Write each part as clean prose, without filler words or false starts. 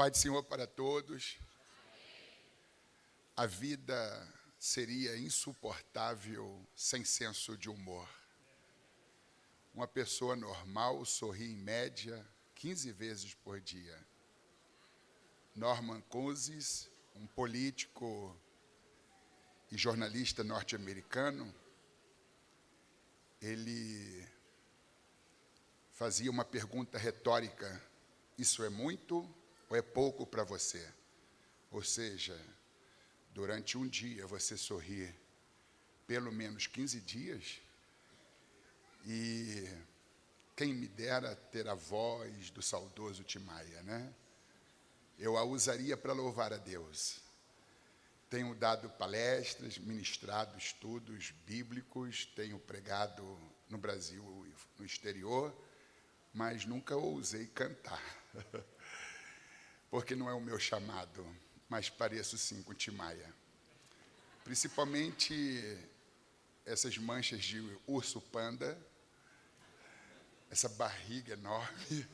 Paz do Senhor para todos. A vida seria insuportável sem senso de humor. Uma pessoa normal sorri em média 15 vezes por dia. Norman Cousins, um político e jornalista norte-americano, ele fazia uma pergunta retórica: isso é muito ou é pouco para você? Ou seja, durante um dia você sorrir pelo menos 15 dias, e quem me dera ter a voz do saudoso Tim Maia, né? Eu a usaria para louvar a Deus. Tenho dado palestras, ministrado estudos bíblicos, tenho pregado no Brasil e no exterior, mas nunca ousei cantar, porque não é o meu chamado, mas pareço sim com Tim Maia. Principalmente essas manchas de urso panda, essa barriga enorme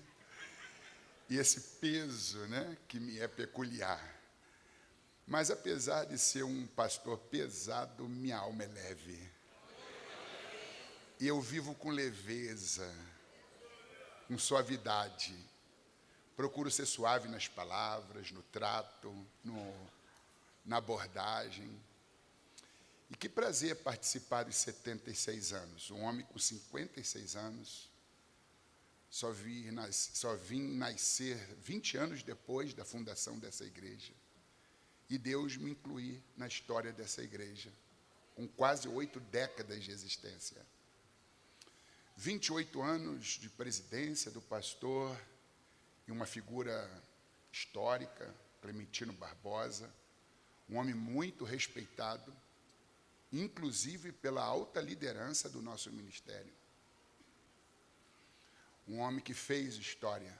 e esse peso, né, que me é peculiar. Mas apesar de ser um pastor pesado, minha alma é leve. E eu vivo com leveza, com suavidade. Procuro ser suave nas palavras, no trato, na abordagem. E que prazer participar dos 76 anos. Um homem com 56 anos, só vim nascer 20 anos depois da fundação dessa igreja. E Deus me incluir na história dessa igreja, com quase 8 décadas de existência. 28 anos de presidência do pastor e uma figura histórica, Clementino Barbosa, um homem muito respeitado, inclusive pela alta liderança do nosso ministério. Um homem que fez história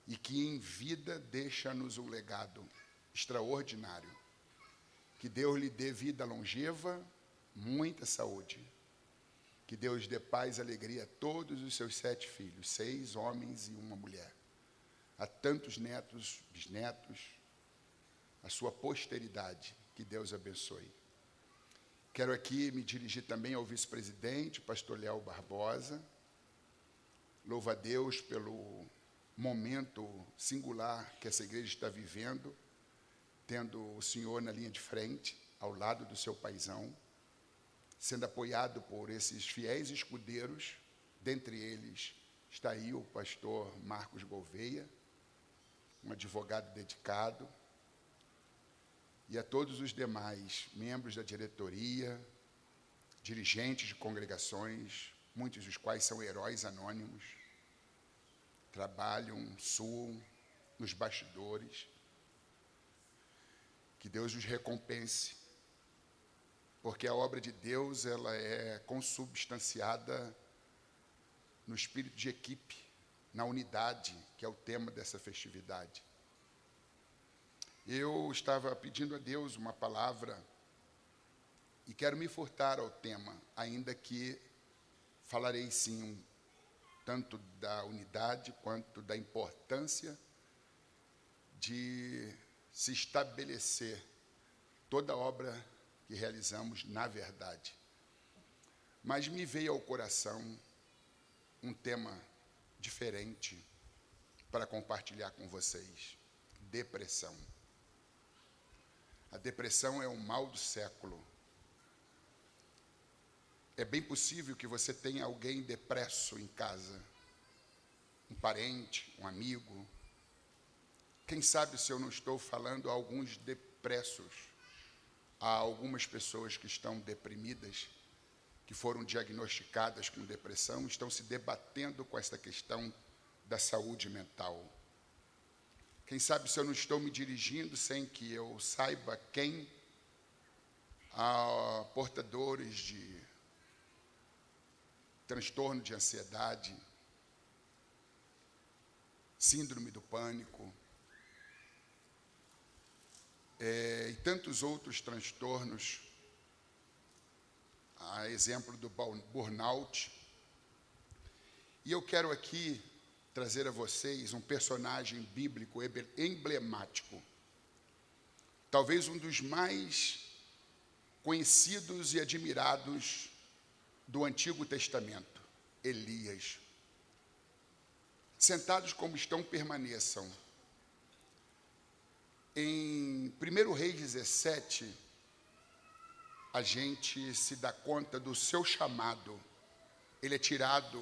e que em vida deixa-nos um legado extraordinário. Que Deus lhe dê vida longeva, muita saúde. Que Deus dê paz e alegria a todos os seus 7 filhos, 6 homens e uma mulher. A tantos netos, bisnetos, a sua posteridade, que Deus abençoe. Quero aqui me dirigir também ao vice-presidente, pastor Léo Barbosa. Louvo a Deus pelo momento singular que essa igreja está vivendo, tendo o senhor na linha de frente, ao lado do seu paizão, sendo apoiado por esses fiéis escudeiros. Dentre eles está aí o pastor Marcos Gouveia, um advogado dedicado, e a todos os demais membros da diretoria, dirigentes de congregações, muitos dos quais são heróis anônimos, trabalham, suam nos bastidores. Que Deus os recompense, porque a obra de Deus ela é consubstanciada no espírito de equipe, na unidade, que é o tema dessa festividade. Eu estava pedindo a Deus uma palavra e quero me furtar ao tema, ainda que falarei sim tanto da unidade quanto da importância de se estabelecer toda a obra que realizamos na verdade. Mas me veio ao coração um tema diferente para compartilhar com vocês: depressão. A depressão é o mal do século. É bem possível que você tenha alguém depresso em casa, um parente, um amigo. Quem sabe se eu não estou falando a alguns depressos, a algumas pessoas que estão deprimidas, que foram diagnosticadas com depressão, estão se debatendo com essa questão da saúde mental. Quem sabe se eu não estou me dirigindo sem que eu saiba quem, a portadores de transtorno de ansiedade, síndrome do pânico, e tantos outros transtornos, a exemplo do burnout. E eu quero aqui trazer a vocês um personagem bíblico emblemático, talvez um dos mais conhecidos e admirados do Antigo Testamento, Elias. Sentados como estão, permaneçam. Em 1 Reis 17, a gente se dá conta do seu chamado. Ele é tirado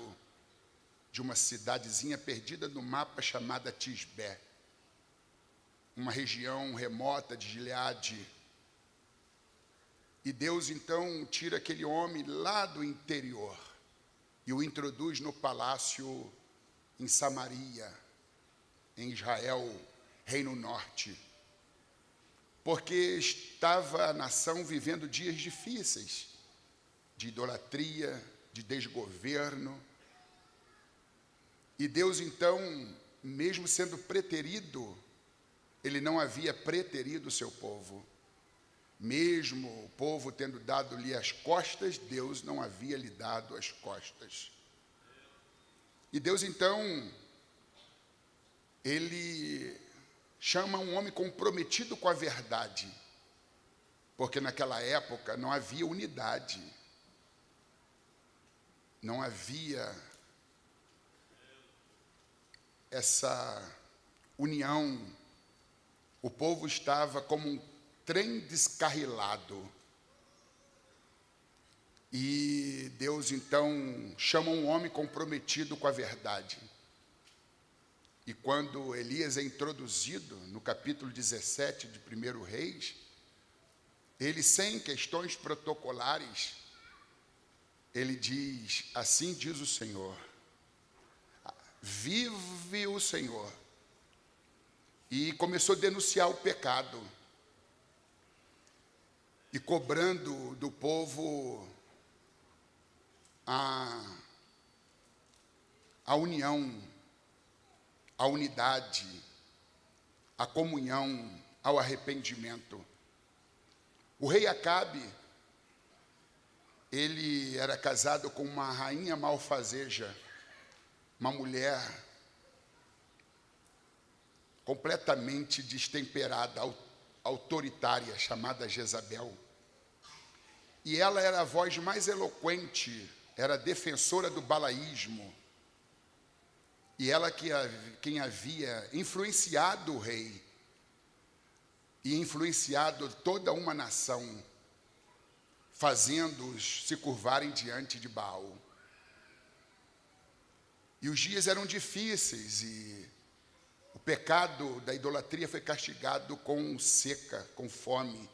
de uma cidadezinha perdida no mapa chamada Tisbé, uma região remota de Gileade. E Deus então tira aquele homem lá do interior e o introduz no palácio em Samaria, em Israel, Reino Norte, porque estava a nação vivendo dias difíceis, de idolatria, de desgoverno. E Deus então, mesmo sendo preterido, ele não havia preterido o seu povo. Mesmo o povo tendo dado-lhe as costas, Deus não havia lhe dado as costas. E Deus então, ele chama um homem comprometido com a verdade, porque naquela época não havia unidade, não havia essa união. O povo estava como um trem descarrilado. E Deus então chama um homem comprometido com a verdade. E quando Elias é introduzido no capítulo 17 de 1 Reis, ele, sem questões protocolares, ele diz: assim diz o Senhor, vive o Senhor. E começou a denunciar o pecado e cobrando do povo a união, a unidade, a comunhão, ao arrependimento. O rei Acabe, ele era casado com uma rainha malfazeja, uma mulher completamente destemperada, autoritária, chamada Jezabel. E ela era a voz mais eloquente, era defensora do balaísmo. E ela quem havia influenciado o rei e influenciado toda uma nação, fazendo-os se curvarem diante de Baal. E os dias eram difíceis e o pecado da idolatria foi castigado com seca, com fome,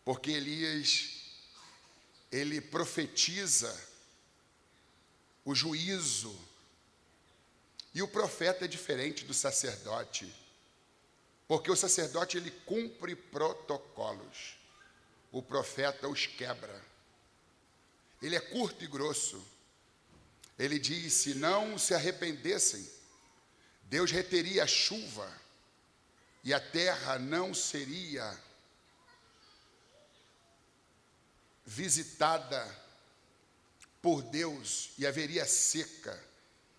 porque Elias, ele profetiza o juízo. E o profeta é diferente do sacerdote, porque o sacerdote ele cumpre protocolos, o profeta os quebra. Ele é curto e grosso. Ele diz: se não se arrependessem, Deus reteria a chuva e a terra não seria visitada por Deus e haveria seca.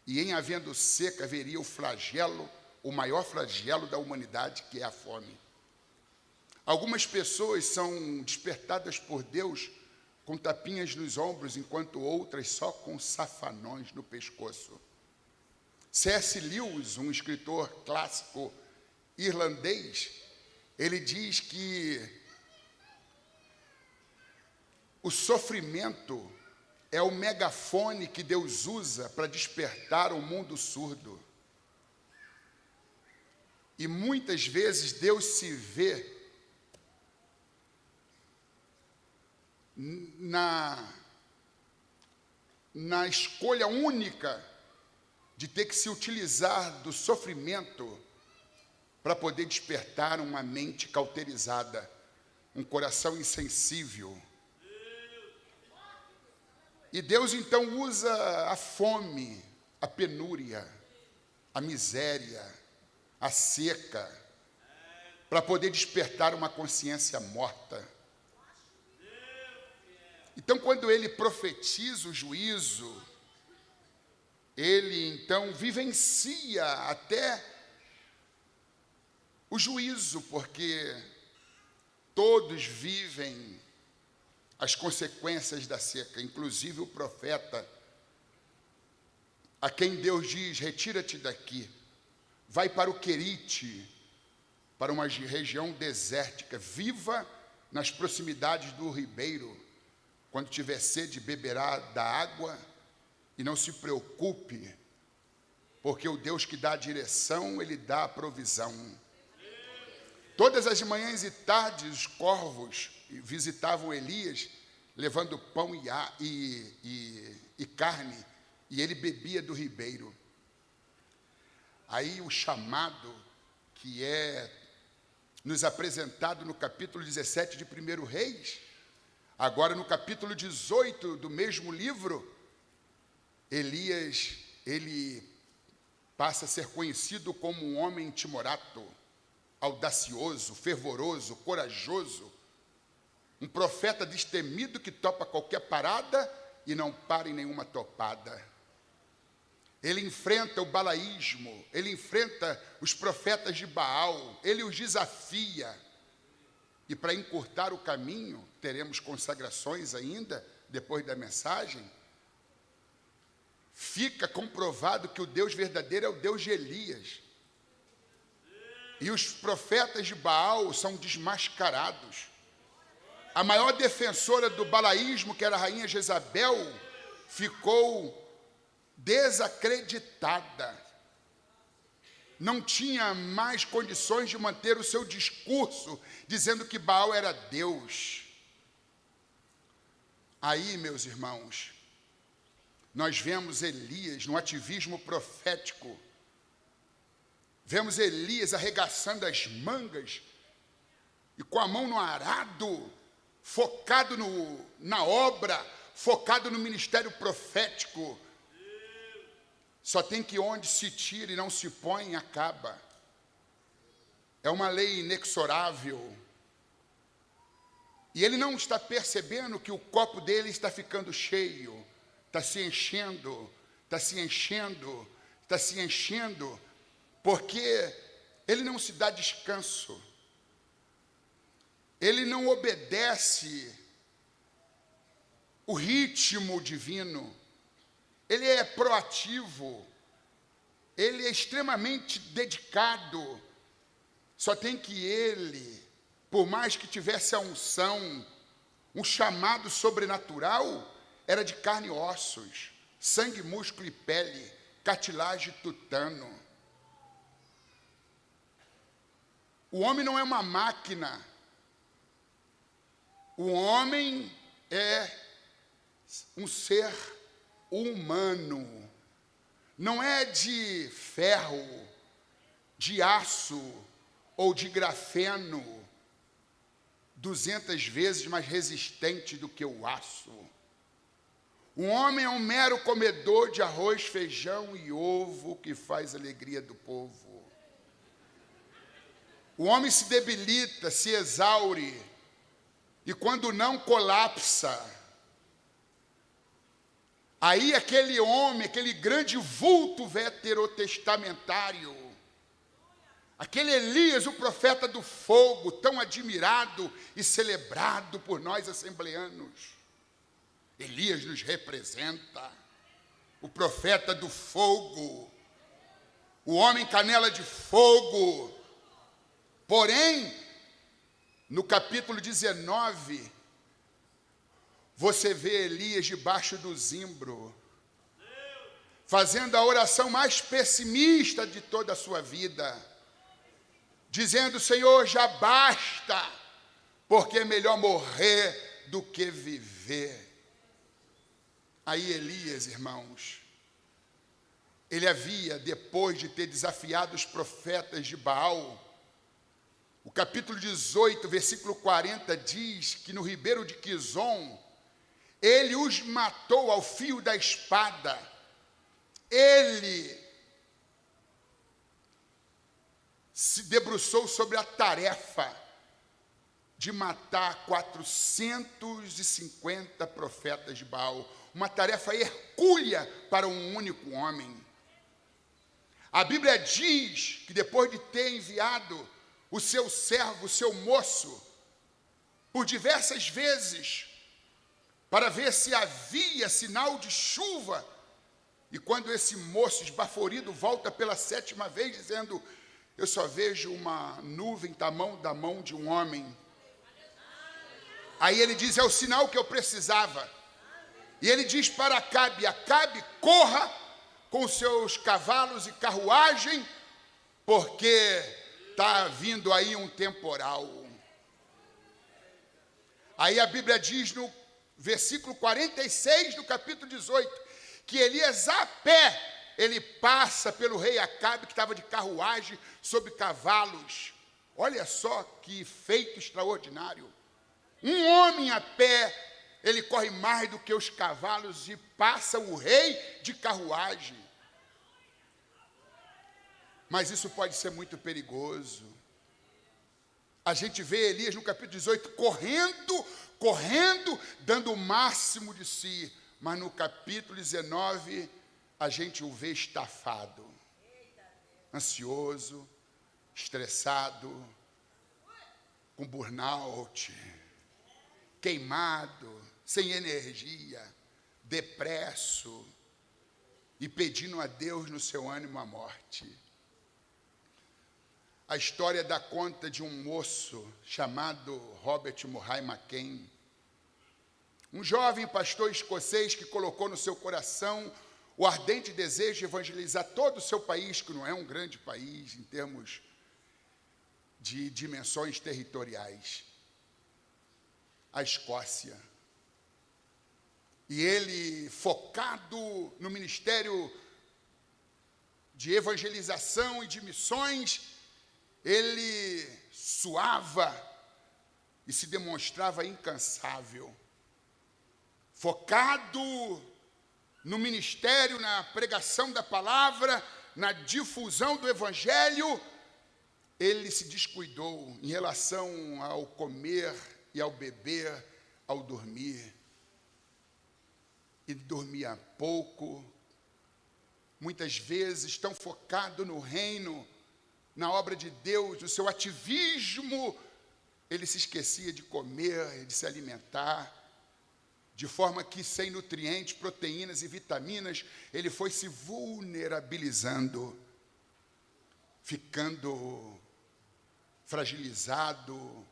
E em havendo seca, haveria o flagelo, o maior flagelo da humanidade, que é a fome. Algumas pessoas são despertadas por Deus com tapinhas nos ombros, enquanto outras só com safanões no pescoço. C.S. Lewis, um escritor clássico irlandês, ele diz que o sofrimento é o megafone que Deus usa para despertar o mundo surdo. E muitas vezes Deus se vê na escolha única de ter que se utilizar do sofrimento para poder despertar uma mente cauterizada, um coração insensível. E Deus então usa a fome, a penúria, a miséria, a seca, para poder despertar uma consciência morta. Então, quando ele profetiza o juízo, ele então vivencia até o juízo, porque todos vivem as consequências da seca, inclusive o profeta, a quem Deus diz: retira-te daqui, vai para o Querite, para uma região desértica, viva nas proximidades do ribeiro, quando tiver sede beberá da água, e não se preocupe, porque o Deus que dá a direção, Ele dá a provisão. Todas as manhãs e tardes, os corvos visitavam Elias, levando pão e carne, e ele bebia do ribeiro. Aí o chamado que é nos apresentado no capítulo 17 de 1 Reis, agora no capítulo 18 do mesmo livro, Elias, ele passa a ser conhecido como um homem timorato, audacioso, fervoroso, corajoso, um profeta destemido que topa qualquer parada e não para em nenhuma topada. Ele enfrenta o balaísmo, ele enfrenta os profetas de Baal, ele os desafia. E para encurtar o caminho, teremos consagrações ainda, depois da mensagem, fica comprovado que o Deus verdadeiro é o Deus de Elias. E os profetas de Baal são desmascarados. A maior defensora do balaísmo, que era a rainha Jezabel, ficou desacreditada. Não tinha mais condições de manter o seu discurso, dizendo que Baal era Deus. Aí, meus irmãos, nós vemos Elias no ativismo profético. Vemos Elias arregaçando as mangas e com a mão no arado, focado na obra, focado no ministério profético. Só tem que onde se tira e não se põe, acaba. É uma lei inexorável. E ele não está percebendo que o copo dele está ficando cheio, está se enchendo, está se enchendo, está se enchendo, porque ele não se dá descanso. Ele não obedece o ritmo divino. Ele é proativo, ele é extremamente dedicado. Só tem que ele, por mais que tivesse a unção, um chamado sobrenatural, era de carne e ossos, sangue, músculo e pele, cartilagem e tutano. O homem não é uma máquina. O homem é um ser humano, não é de ferro, de aço ou de grafeno, 200 vezes mais resistente do que o aço. O homem é um mero comedor de arroz, feijão e ovo que faz a alegria do povo. O homem se debilita, se exaure e quando não colapsa. Aí aquele homem, aquele grande vulto veterotestamentário, aquele Elias, o profeta do fogo, tão admirado e celebrado por nós assembleanos. Elias nos representa, o profeta do fogo, o homem canela de fogo. Porém, no capítulo 19, você vê Elias debaixo do zimbro, fazendo a oração mais pessimista de toda a sua vida, dizendo: Senhor, já basta, porque é melhor morrer do que viver. Aí Elias, irmãos, ele havia, depois de ter desafiado os profetas de Baal, o capítulo 18, versículo 40, diz que no ribeiro de Quizon, ele os matou ao fio da espada. Ele se debruçou sobre a tarefa de matar 450 profetas de Baal. uma tarefa hercúlea para um único homem. A Bíblia diz que depois de ter enviado o seu servo, o seu moço, por diversas vezes, para ver se havia sinal de chuva, e quando esse moço esbaforido volta pela 7ª vez, dizendo: eu só vejo uma nuvem tamanho da mão de um homem. Aí ele diz: é o sinal que eu precisava. E ele diz para Acabe: Acabe, corra com seus cavalos e carruagem, porque está vindo aí um temporal. Aí a Bíblia diz no versículo 46 do capítulo 18, que Elias a pé, ele passa pelo rei Acabe, que estava de carruagem sobre cavalos. Olha só que feito extraordinário. Um homem a pé, ele corre mais do que os cavalos e passa o rei de carruagem. Mas isso pode ser muito perigoso. A gente vê Elias no capítulo 18 correndo, dando o máximo de si. Mas no capítulo 19, a gente o vê estafado, ansioso, estressado, com burnout, queimado, sem energia, depresso e pedindo a Deus no seu ânimo a morte. A história dá conta de um moço chamado Robert Murray McCain, um jovem pastor escocês que colocou no seu coração o ardente desejo de evangelizar todo o seu país, que não é um grande país em termos de dimensões territoriais, a Escócia. E ele, focado no ministério de evangelização e de missões, ele suava e se demonstrava incansável. Focado no ministério, na pregação da palavra, na difusão do evangelho, ele se descuidou em relação ao comer e ao beber, ao dormir. Ele dormia pouco, muitas vezes tão focado no reino, na obra de Deus, no seu ativismo, ele se esquecia de comer, de se alimentar, de forma que, sem nutrientes, proteínas e vitaminas, ele foi se vulnerabilizando, ficando fragilizado,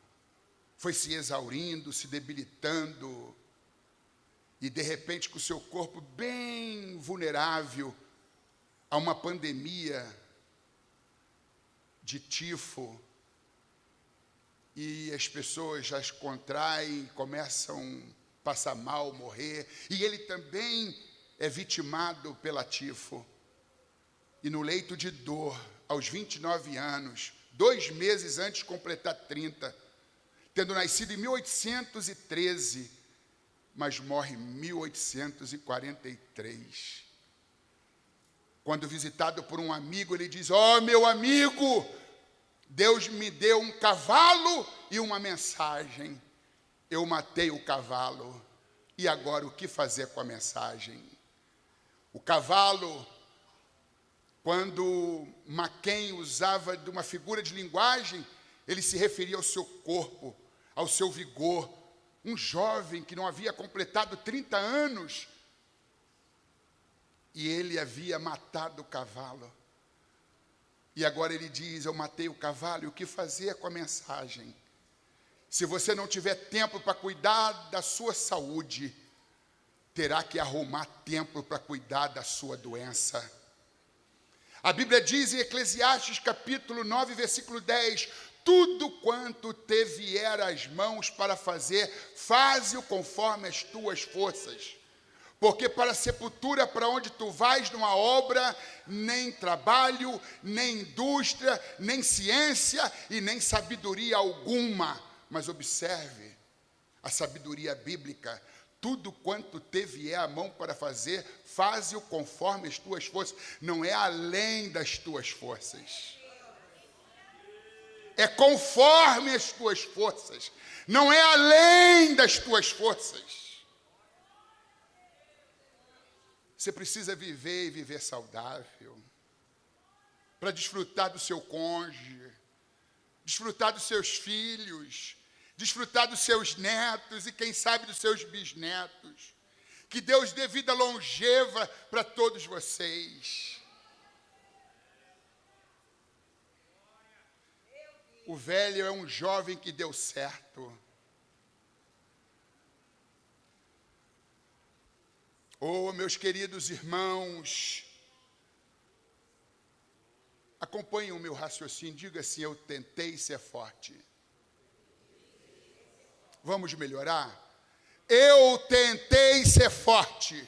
foi se exaurindo, se debilitando, e de repente, com o seu corpo bem vulnerável a uma pandemia de tifo, e as pessoas já as contraem, começam a passar mal, morrer, e ele também é vitimado pela tifo. E no leito de dor, aos 29 anos, 2 meses antes de completar 30, tendo nascido em 1813, mas morre em 1843. Quando visitado por um amigo, ele diz: ó, meu amigo, Deus me deu um cavalo e uma mensagem. Eu matei o cavalo, e agora o que fazer com a mensagem? O cavalo, quando McCain usava de uma figura de linguagem, ele se referia ao seu corpo, ao seu vigor. Um jovem que não havia completado 30 anos, e ele havia matado o cavalo. E agora ele diz: eu matei o cavalo, e o que fazer com a mensagem? Se você não tiver tempo para cuidar da sua saúde, terá que arrumar tempo para cuidar da sua doença. A Bíblia diz em Eclesiastes capítulo 9, versículo 10, tudo quanto te vier às mãos para fazer, faze-o conforme as tuas forças. Porque para a sepultura para onde tu vais não há obra, nem trabalho, nem indústria, nem ciência e nem sabedoria alguma. Mas observe a sabedoria bíblica. Tudo quanto te vier à mão para fazer, faze-o conforme as tuas forças. Não é além das tuas forças. É conforme as tuas forças. Não é além das tuas forças. Você precisa viver e viver saudável, para desfrutar do seu cônjuge, desfrutar dos seus filhos, desfrutar dos seus netos e quem sabe dos seus bisnetos. Que Deus dê vida longeva para todos vocês. O velho é um jovem que deu certo. Oh, meus queridos irmãos, acompanhem o meu raciocínio, diga assim: eu tentei ser forte. Vamos melhorar? Eu tentei ser forte.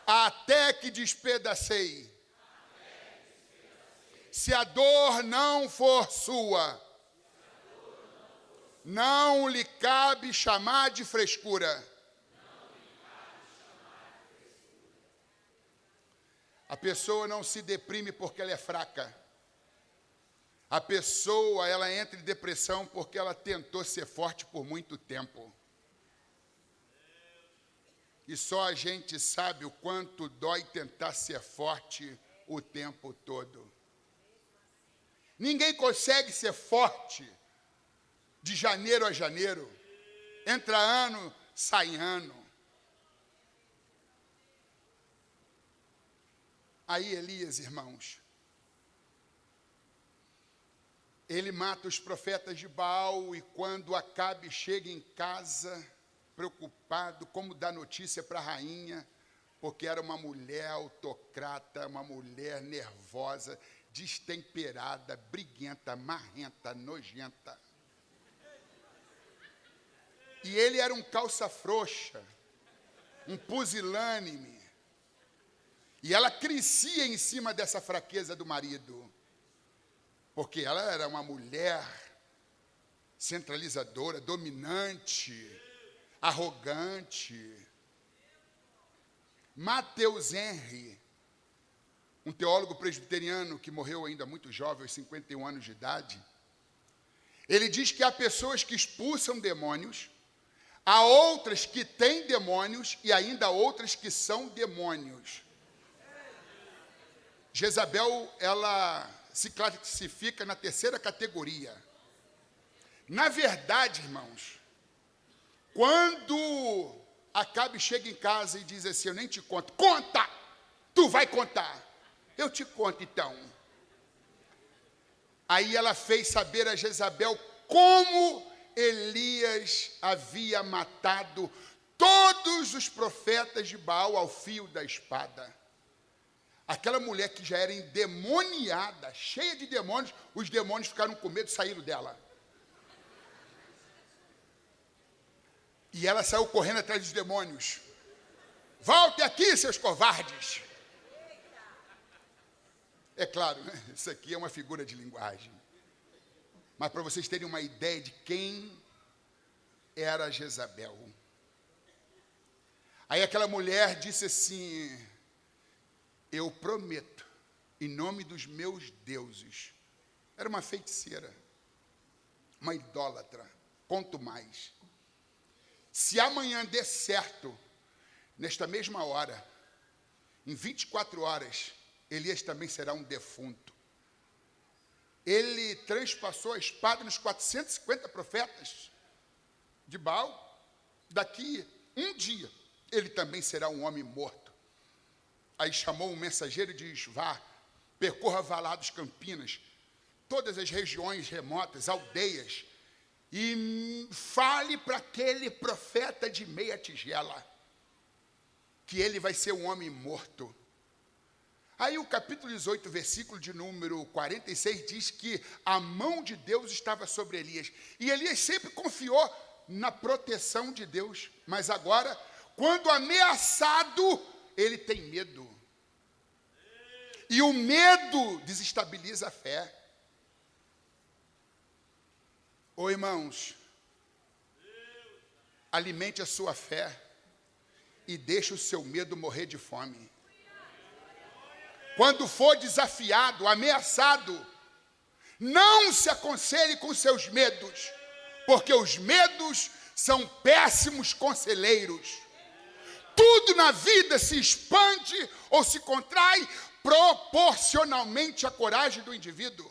Até que despedacei. Se a dor não for sua, não lhe cabe chamar de frescura. A pessoa não se deprime porque ela é fraca. A pessoa, ela entra em depressão porque ela tentou ser forte por muito tempo. E só a gente sabe o quanto dói tentar ser forte o tempo todo. Ninguém consegue ser forte de janeiro a janeiro. Entra ano, sai ano. Aí Elias, irmãos, ele mata os profetas de Baal e quando Acabe chega em casa, preocupado, como dar notícia para a rainha, porque era uma mulher autocrata, uma mulher nervosa, destemperada, briguenta, marrenta, nojenta. E ele era um calça frouxa, um pusilânime. E ela crescia em cima dessa fraqueza do marido, porque ela era uma mulher centralizadora, dominante, arrogante. Mateus Henry, um teólogo presbiteriano que morreu ainda muito jovem, aos 51 anos de idade, ele diz que há pessoas que expulsam demônios, há outras que têm demônios e ainda outras que são demônios. Jezabel, ela se classifica na terceira categoria. Na verdade, irmãos, quando Acabe chega em casa e diz assim: eu nem te conto. Conta! Tu vai contar. Eu te conto então. Aí ela fez saber a Jezabel como Elias havia matado todos os profetas de Baal ao fio da espada. Aquela mulher que já era endemoniada, cheia de demônios, os demônios ficaram com medo e saíram dela. E ela saiu correndo atrás dos demônios. Volte aqui, seus covardes. É claro, né? Isso aqui é uma figura de linguagem. Mas para vocês terem uma ideia de quem era Jezabel. Aí aquela mulher disse assim: eu prometo, em nome dos meus deuses. Era uma feiticeira, uma idólatra, quanto mais. Se amanhã der certo, nesta mesma hora, em 24 horas, Elias também será um defunto. Ele transpassou a espada nos 450 profetas de Baal. Daqui um dia, ele também será um homem morto. Aí chamou um mensageiro e diz: vá, percorra Valados, Campinas, todas as regiões remotas, aldeias, e fale para aquele profeta de meia tigela que ele vai ser um homem morto. Aí o capítulo 18, versículo de número 46, diz que a mão de Deus estava sobre Elias. E Elias sempre confiou na proteção de Deus. Mas agora, quando ameaçado, ele tem medo. E o medo desestabiliza a fé. Ô irmãos, alimente a sua fé e deixe o seu medo morrer de fome. Quando for desafiado, ameaçado, não se aconselhe com seus medos, porque os medos são péssimos conselheiros. tudo na vida se expande ou se contrai proporcionalmente à coragem do indivíduo.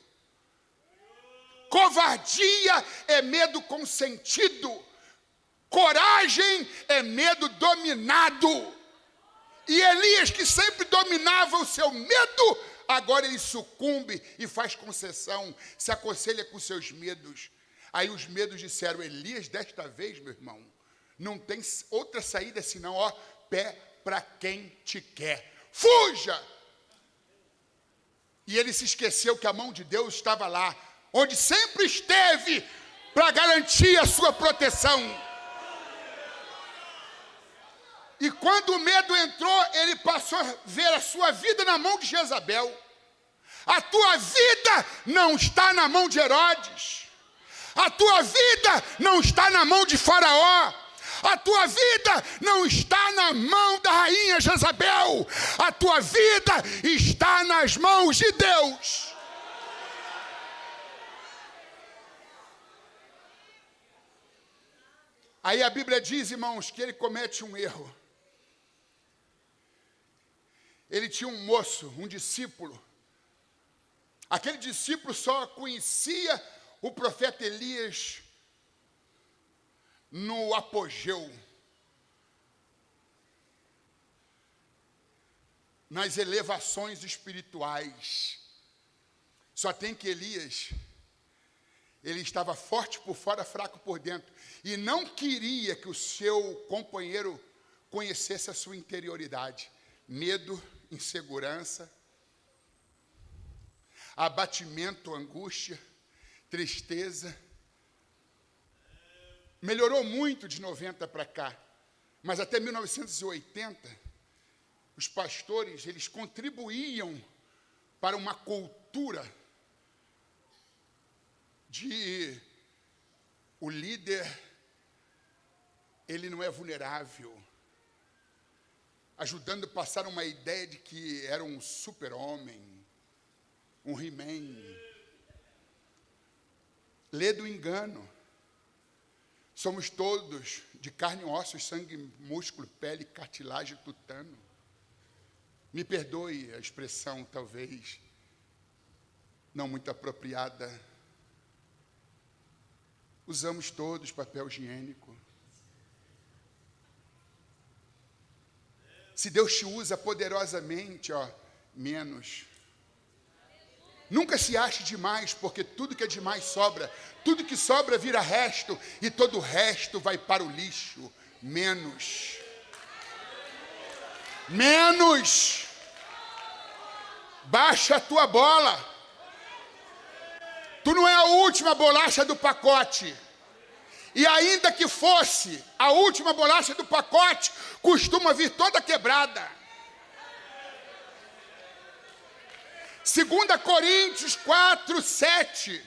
Covardia é medo consentido. Coragem é medo dominado. E Elias, que sempre dominava o seu medo, agora ele sucumbe e faz concessão, se aconselha com seus medos. Aí os medos disseram: Elias, desta vez, meu irmão, não tem outra saída senão, ó, pé para quem te quer. Fuja! E ele se esqueceu que a mão de Deus estava lá, onde sempre esteve, para garantir a sua proteção. E quando o medo entrou, ele passou a ver a sua vida na mão de Jezabel. A tua vida não está na mão de Herodes. A tua vida não está na mão de Faraó. A tua vida não está na mão da rainha Jezabel. A tua vida está nas mãos de Deus. Aí a Bíblia diz, irmãos, que ele comete um erro. Ele tinha um moço, um discípulo. Aquele discípulo só conhecia o profeta Elias no apogeu, nas elevações espirituais. Só tem que Elias, ele estava forte por fora, fraco por dentro, e não queria que o seu companheiro conhecesse a sua interioridade. Medo, insegurança, abatimento, angústia, tristeza. Melhorou muito de 90 para cá, mas até 1980, os pastores, eles contribuíam para uma cultura de o líder, ele não é vulnerável, ajudando a passar uma ideia de que era um super-homem, um He-Man. Lê do engano. Somos todos de carne, ossos, sangue, músculo, pele, cartilagem, tutano. Me perdoe a expressão, talvez, não muito apropriada. Usamos todos papel higiênico. Se Deus te usa poderosamente, ó, menos. Nunca se ache demais, porque tudo que é demais sobra. Tudo que sobra vira resto, e todo o resto vai para o lixo. Menos. Menos. Baixa a tua bola. Tu não é a última bolacha do pacote. E ainda que fosse a última bolacha do pacote, costuma vir toda quebrada. 2 Coríntios 4, 7.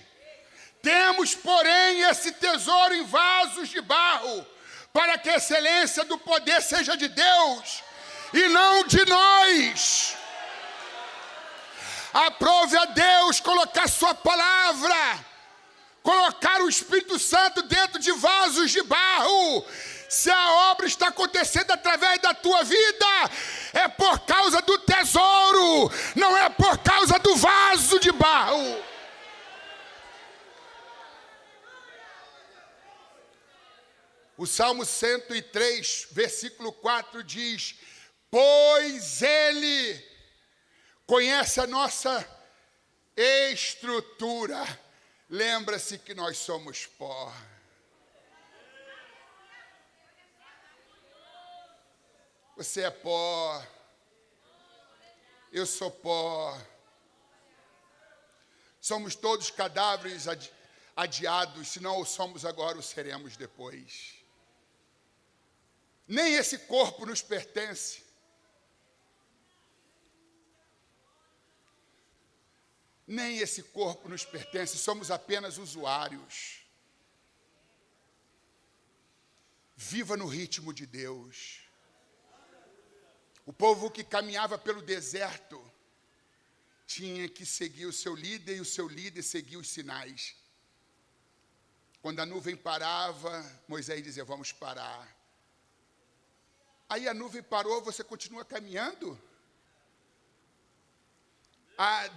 Temos, porém, esse tesouro em vasos de barro, para que a excelência do poder seja de Deus e não de nós. Aprove a Deus colocar sua palavra, colocar o Espírito Santo dentro de vasos de barro. Se a obra está acontecendo através da tua vida, é por causa do tesouro, não é por causa do vaso de barro. O Salmo 103, versículo 4 diz: pois Ele conhece a nossa estrutura. Lembra-se que nós somos pó. Você é pó. Eu sou pó. Somos todos cadáveres adiados. Se não o somos agora, o seremos depois. Nem esse corpo nos pertence. Nem esse corpo nos pertence, somos apenas usuários. Viva no ritmo de Deus. O povo que caminhava pelo deserto tinha que seguir o seu líder, e o seu líder seguia os sinais. Quando a nuvem parava, Moisés dizia: vamos parar. Aí a nuvem parou, você continua caminhando?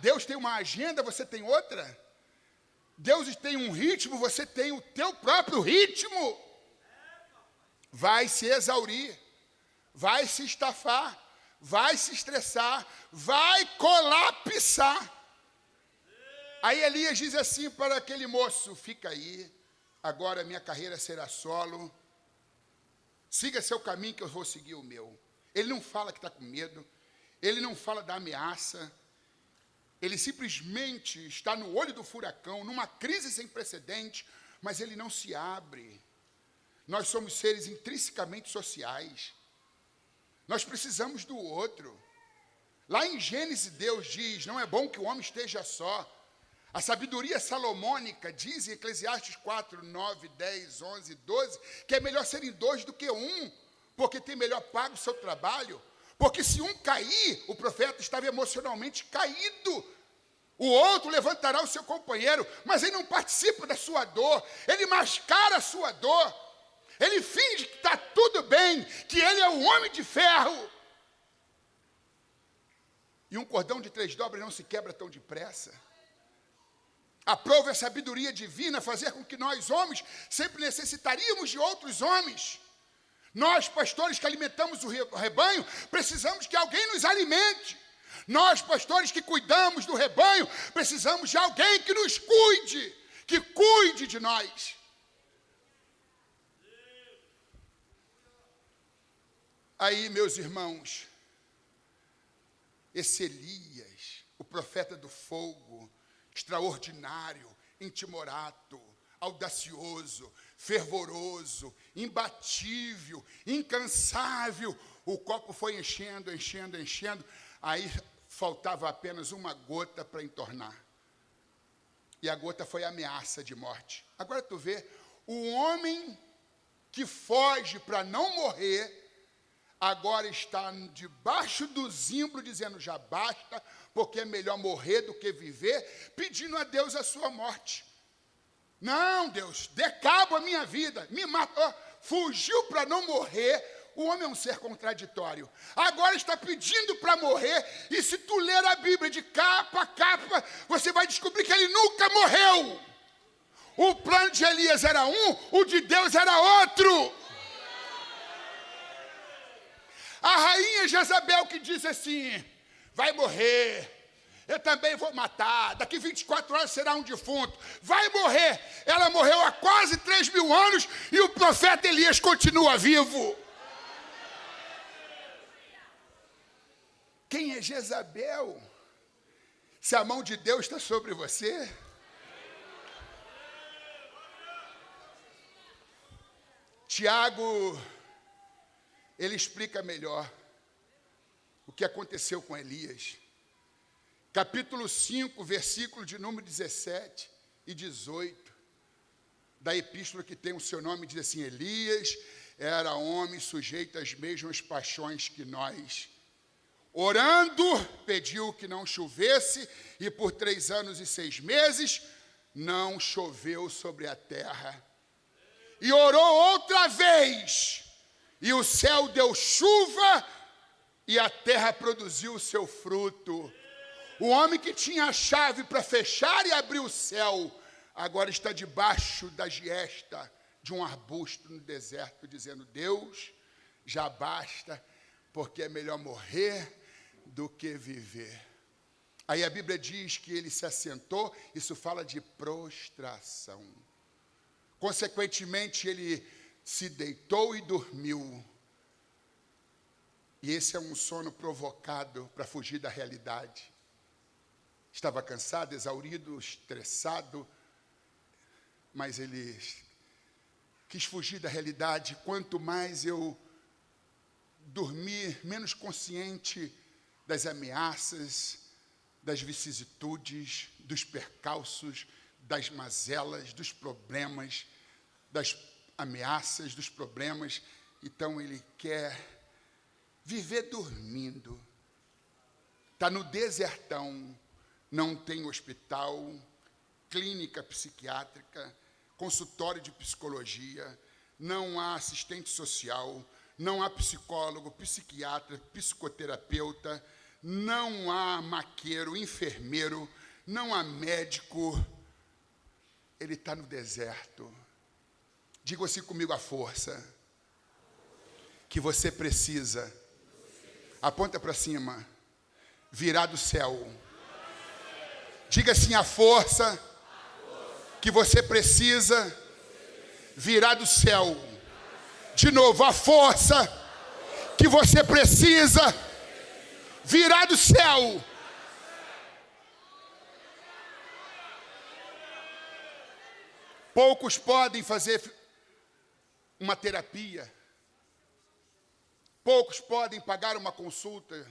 Deus tem uma agenda, você tem outra? Deus tem um ritmo, você tem o teu próprio ritmo. Vai se exaurir, vai se estafar, vai se estressar, vai colapsar. Aí Elias diz assim para aquele moço: fica aí, agora minha carreira será solo, siga seu caminho que eu vou seguir o meu. Ele não fala que está com medo, ele não fala da ameaça, ele simplesmente está no olho do furacão, numa crise sem precedente, mas ele não se abre. Nós somos seres intrinsecamente sociais, nós precisamos do outro. Lá em Gênesis, Deus diz: não é bom que o homem esteja só. A sabedoria salomônica diz em Eclesiastes 4, 9, 10, 11, 12, que é melhor serem dois do que um, porque tem melhor pago o seu trabalho. Porque se um cair, o profeta estava emocionalmente caído, o outro levantará o seu companheiro, mas ele não participa da sua dor, ele mascara a sua dor, ele finge que está tudo bem, que ele é o homem de ferro. E um cordão de 3 dobras não se quebra tão depressa. Aprove a sabedoria divina fazer com que nós, homens, sempre necessitaríamos de outros homens. Nós, pastores que alimentamos o rebanho, precisamos que alguém nos alimente. Nós, pastores que cuidamos do rebanho, precisamos de alguém que nos cuide, que cuide de nós. Aí, meus irmãos, esse Elias, o profeta do fogo, extraordinário, intimorato, audacioso, fervoroso, imbatível, incansável, o copo foi enchendo, enchendo, enchendo, aí faltava apenas uma gota para entornar. E a gota foi a ameaça de morte. Agora tu vê, o homem que foge para não morrer, agora está debaixo do zimbro dizendo: já basta, porque é melhor morrer do que viver, pedindo a Deus a sua morte. Não, Deus, dê cabo à minha vida, me matou, fugiu para não morrer. O homem é um ser contraditório. Agora está pedindo para morrer, e se tu ler a Bíblia de capa a capa, você vai descobrir que ele nunca morreu. O plano de Elias era um, o de Deus era outro. A rainha Jezabel que diz assim: vai morrer, eu também vou matar, daqui 24 horas será um defunto, vai morrer. Ela morreu há quase 3.000 anos e o profeta Elias continua vivo. Quem é Jezabel? Se a mão de Deus está sobre você? Tiago, ele explica melhor o que aconteceu com Elias. Capítulo 5, versículo de número 17 e 18, da epístola que tem o seu nome, diz assim: Elias era homem sujeito às mesmas paixões que nós. Orando, pediu que não chovesse, e por 3 anos e 6 meses, não choveu sobre a terra. E orou outra vez, e o céu deu chuva, e a terra produziu o seu fruto. O homem que tinha a chave para fechar e abrir o céu, agora está debaixo da giesta de um arbusto no deserto, dizendo: Deus, já basta, porque é melhor morrer do que viver. Aí a Bíblia diz que ele se assentou, isso fala de prostração. Consequentemente, ele se deitou e dormiu. E esse é um sono provocado para fugir da realidade. Estava cansado, exaurido, estressado, mas ele quis fugir da realidade. Quanto mais eu dormir, menos consciente das ameaças, das vicissitudes, dos percalços, das mazelas, dos problemas, das ameaças, dos problemas. Então ele quer viver dormindo. Está no desertão, não tem hospital, clínica psiquiátrica, consultório de psicologia, não há assistente social, não há psicólogo, psiquiatra, psicoterapeuta, não há maqueiro, enfermeiro, não há médico. Ele está no deserto. Diga assim comigo: a força que você precisa, aponta para cima, virá do céu. Diga assim: a força que você precisa virá do céu. De novo, a força que você precisa virá do céu. Poucos podem fazer uma terapia. Poucos podem pagar uma consulta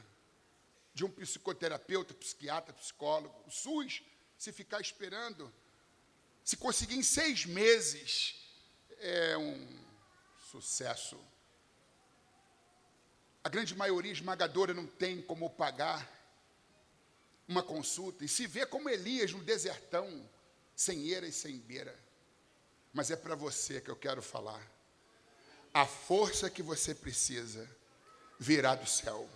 de um psicoterapeuta, psiquiatra, psicólogo. O SUS, se ficar esperando, se conseguir em 6 meses, é um sucesso. A grande maioria esmagadora não tem como pagar uma consulta. E se vê como Elias no desertão, sem eira e sem beira. Mas é para você que eu quero falar. A força que você precisa virá do céu.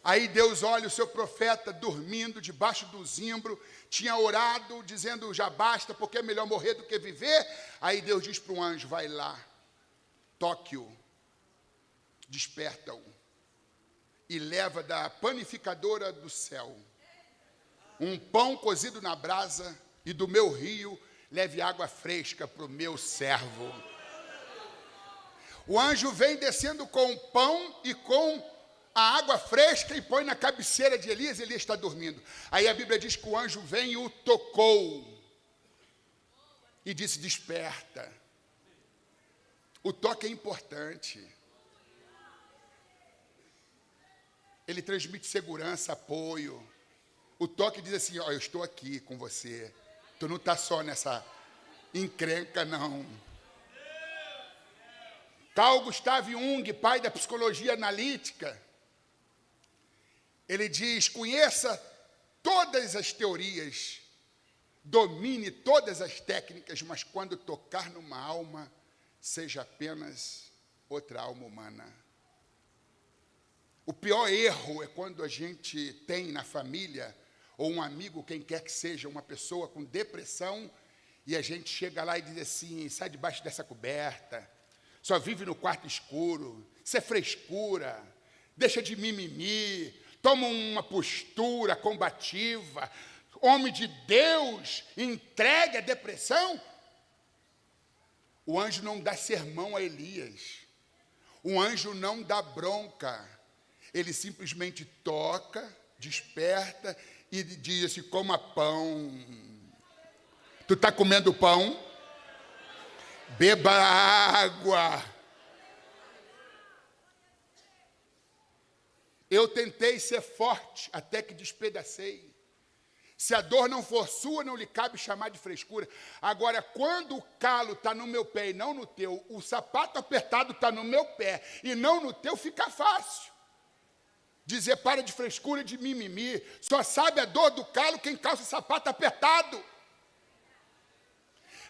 Aí Deus olha o seu profeta dormindo debaixo do zimbro, tinha orado, dizendo: já basta, porque é melhor morrer do que viver. Aí Deus diz para o anjo: vai lá, toque-o, desperta-o, e leva da panificadora do céu um pão cozido na brasa, e do meu rio leve água fresca para o meu servo. O anjo vem descendo com o pão e com a água fresca e põe na cabeceira de Elias. Elias está dormindo. Aí a Bíblia diz que o anjo vem e o tocou e disse: desperta. O toque é importante. Ele transmite segurança, apoio. O toque diz assim: ó, eu estou aqui com você. Tu não está só nessa encrenca, não. Carl Gustav Jung, pai da psicologia analítica, ele diz: conheça todas as teorias, domine todas as técnicas, mas quando tocar numa alma, seja apenas outra alma humana. O pior erro é quando a gente tem na família, ou um amigo, quem quer que seja, uma pessoa com depressão, e a gente chega lá e diz assim: sai debaixo dessa coberta, só vive no quarto escuro, isso é frescura, deixa de mimimi, toma uma postura combativa, homem de Deus, entregue à depressão. O anjo não dá sermão a Elias, o anjo não dá bronca, ele simplesmente toca, desperta e diz assim: coma pão. Tu está comendo pão? Beba água. Eu tentei ser forte até que despedacei. Se a dor não for sua, não lhe cabe chamar de frescura. Agora, quando o calo está no meu pé e não no teu, o sapato apertado está no meu pé e não no teu, fica fácil dizer: para de frescura e de mimimi. Só sabe a dor do calo quem calça sapato apertado.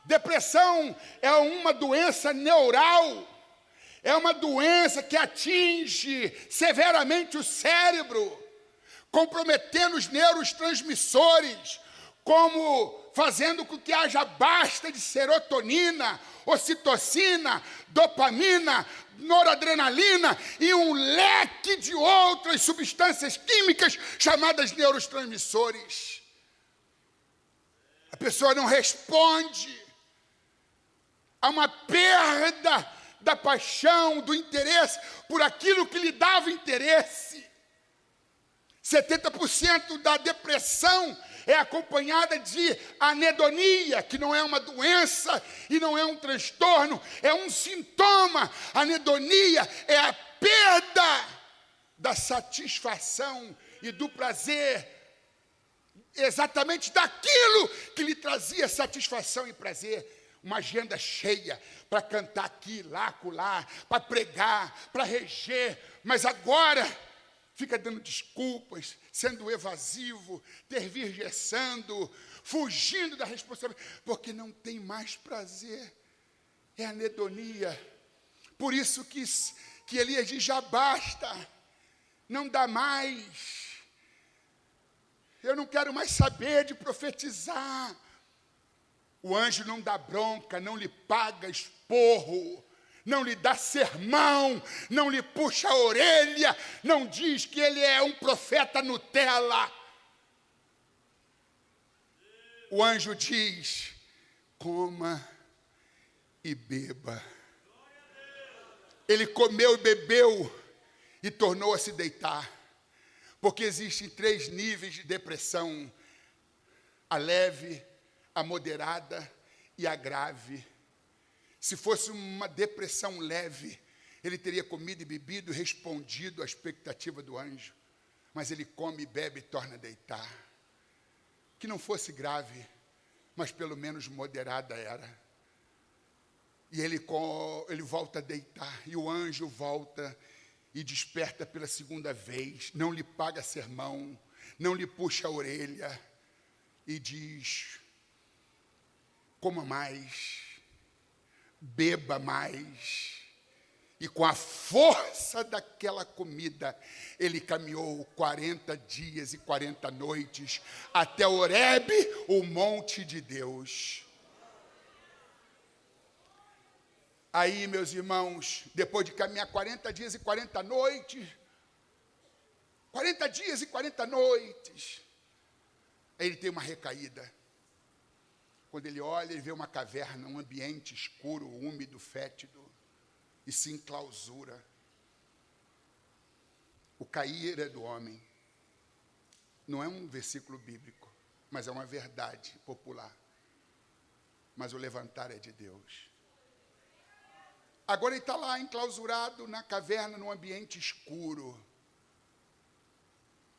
Depressão é uma doença neural, é uma doença que atinge severamente o cérebro, comprometendo os neurotransmissores, como fazendo com que haja basta de serotonina, ocitocina, dopamina, noradrenalina e um leque de outras substâncias químicas chamadas neurotransmissores. A pessoa não responde. Há uma perda da paixão, do interesse por aquilo que lhe dava interesse. 70% da depressão é acompanhada de anedonia, que não é uma doença e não é um transtorno, é um sintoma. Anedonia é a perda da satisfação e do prazer, exatamente daquilo que lhe trazia satisfação e prazer. Uma agenda cheia para cantar aqui, lá, acolá, para pregar, para reger, mas agora fica dando desculpas, sendo evasivo, tergiversando, fugindo da responsabilidade, porque não tem mais prazer. É anedonia. Por isso que Elias diz, já basta, não dá mais. Eu não quero mais saber de profetizar. O anjo não dá bronca, não lhe paga esporro, não lhe dá sermão, não lhe puxa a orelha, não diz que ele é um profeta Nutella. O anjo diz, coma e beba. Ele comeu e bebeu e tornou a se deitar. Porque existem 3 níveis de depressão: a leve, a moderada e a grave. Se fosse uma depressão leve, ele teria comido e bebido e respondido à expectativa do anjo. Mas ele come e bebe e torna a deitar. Que não fosse grave, mas pelo menos moderada era. E ele volta a deitar, e o anjo volta e desperta pela 2ª vez, não lhe paga sermão, não lhe puxa a orelha, e diz, coma mais, beba mais. E com a força daquela comida, ele caminhou 40 dias e 40 noites, até Horebe, o monte de Deus. Aí, meus irmãos, depois de caminhar 40 dias e 40 noites, 40 dias e 40 noites, aí ele tem uma recaída. Quando ele olha, ele vê uma caverna, um ambiente escuro, úmido, fétido, e se enclausura. O cair é do homem. Não é um versículo bíblico, mas é uma verdade popular. Mas o levantar é de Deus. Agora ele está lá enclausurado na caverna, num ambiente escuro.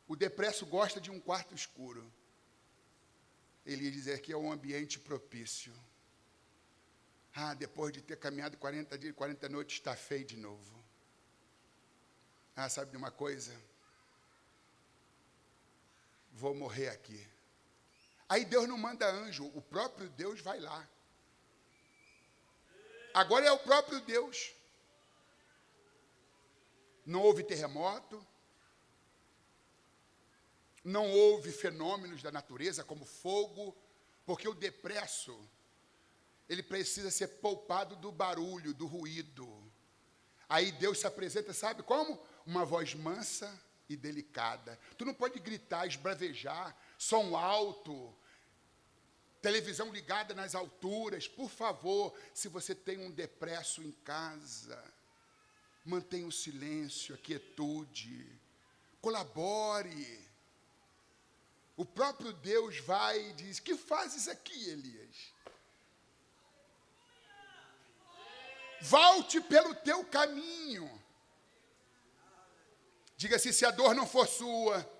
O depresso gosta de um quarto escuro. Ele ia dizer que é um ambiente propício. Depois de ter caminhado 40 dias, 40 noites, está feio de novo. Sabe de uma coisa? Vou morrer aqui. Aí Deus não manda anjo, o próprio Deus vai lá. Agora é o próprio Deus. Não houve terremoto, não houve fenômenos da natureza como fogo, porque o depresso, ele precisa ser poupado do barulho, do ruído. Aí Deus se apresenta, sabe como? Uma voz mansa e delicada. Tu não pode gritar, esbravejar, som alto, televisão ligada nas alturas. Por favor, se você tem um depresso em casa, mantenha o silêncio, a quietude, colabore. O próprio Deus vai e diz, que fazes aqui, Elias? Volte pelo teu caminho. Diga assim, se a dor não for sua,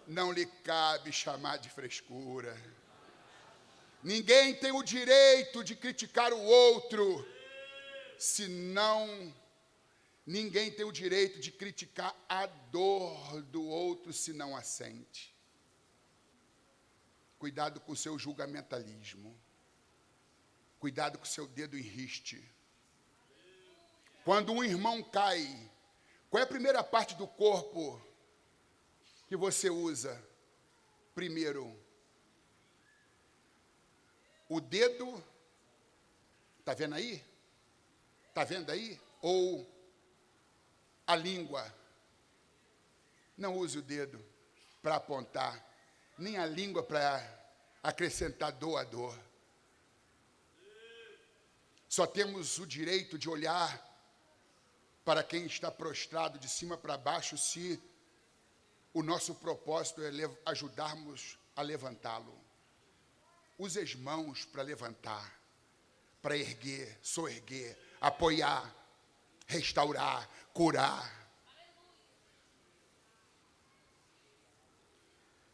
não lhe cabe chamar de frescura. Ninguém tem o direito de criticar o outro, senão ninguém tem o direito de criticar a dor do outro se não a sente. Cuidado com o seu julgamentalismo. Cuidado com o seu dedo em riste. Quando um irmão cai, qual é a primeira parte do corpo que você usa? Primeiro, o dedo, está vendo aí? Está vendo aí? Ou a língua? Não use o dedo para apontar, nem a língua para acrescentar dor à dor. Só temos o direito de olhar para quem está prostrado de cima para baixo se o nosso propósito é ajudarmos a levantá-lo. Use as mãos para levantar, para erguer, soerguer, apoiar, restaurar, curar.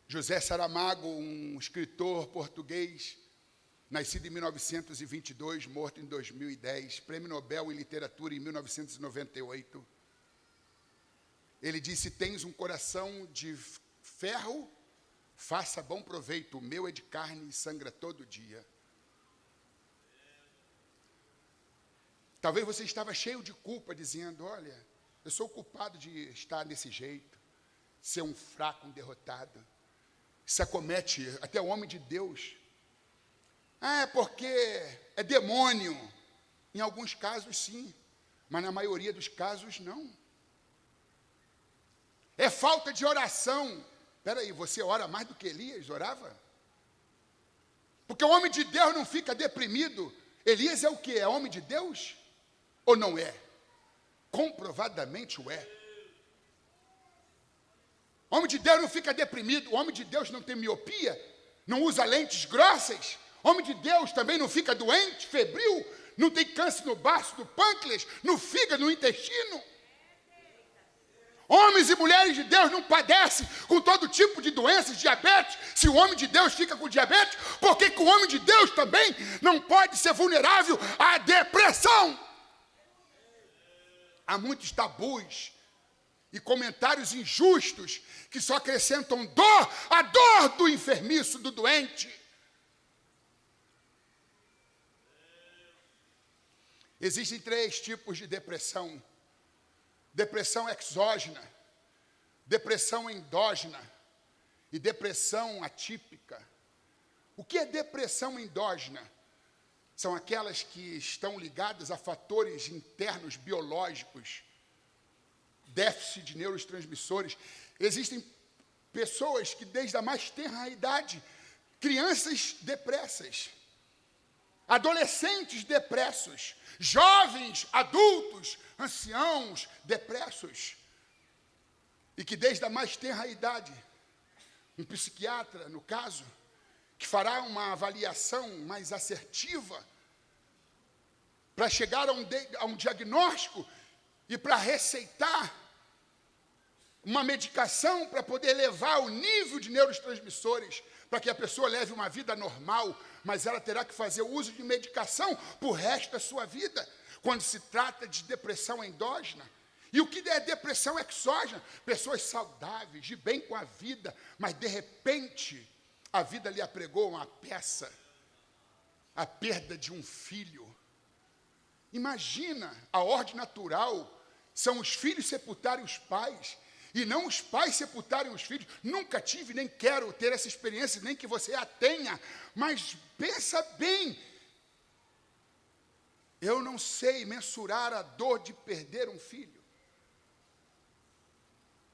José Saramago, um escritor português, nascido em 1922, morto em 2010, Prêmio Nobel em Literatura em 1998. Ele disse, tens um coração de ferro, faça bom proveito, o meu é de carne e sangra todo dia. Talvez você estava cheio de culpa, dizendo, olha, eu sou culpado de estar desse jeito, ser um fraco, um derrotado. Isso acomete até o homem de Deus. Ah, é porque é demônio. Em alguns casos, sim, mas na maioria dos casos, não. É falta de oração. Espera aí, você ora mais do que Elias orava? Porque o homem de Deus não fica deprimido. Elias é o quê? É homem de Deus? Ou não é? Comprovadamente o é. O homem de Deus não fica deprimido. O homem de Deus não tem miopia, não usa lentes grossas. O homem de Deus também não fica doente, febril, não tem câncer no baço, no pâncreas, no fígado, no intestino. Homens e mulheres de Deus não padecem com todo tipo de doenças, diabetes. Se o homem de Deus fica com diabetes, por que o homem de Deus também não pode ser vulnerável à depressão? Há muitos tabus e comentários injustos que só acrescentam dor, a dor do enfermiço, do doente. Existem 3 tipos de depressão. Depressão exógena, depressão endógena e depressão atípica. O que é depressão endógena? São aquelas que estão ligadas a fatores internos biológicos, déficit de neurotransmissores. Existem pessoas que desde a mais tenra idade, crianças depressas, adolescentes depressos, jovens, adultos, anciãos depressos, e que desde a mais tenra idade, um psiquiatra, no caso, que fará uma avaliação mais assertiva para chegar a um diagnóstico e para receitar uma medicação para poder elevar o nível de neurotransmissores, para que a pessoa leve uma vida normal, mas ela terá que fazer uso de medicação por resto da sua vida, quando se trata de depressão endógena. E o que é depressão exógena? Pessoas saudáveis, de bem com a vida, mas de repente a vida lhe apregou uma peça, a perda de um filho. Imagina, a ordem natural são os filhos sepultarem os pais, e não os pais sepultarem os filhos. Nunca tive, nem quero ter essa experiência, nem que você a tenha, mas pensa bem, eu não sei mensurar a dor de perder um filho.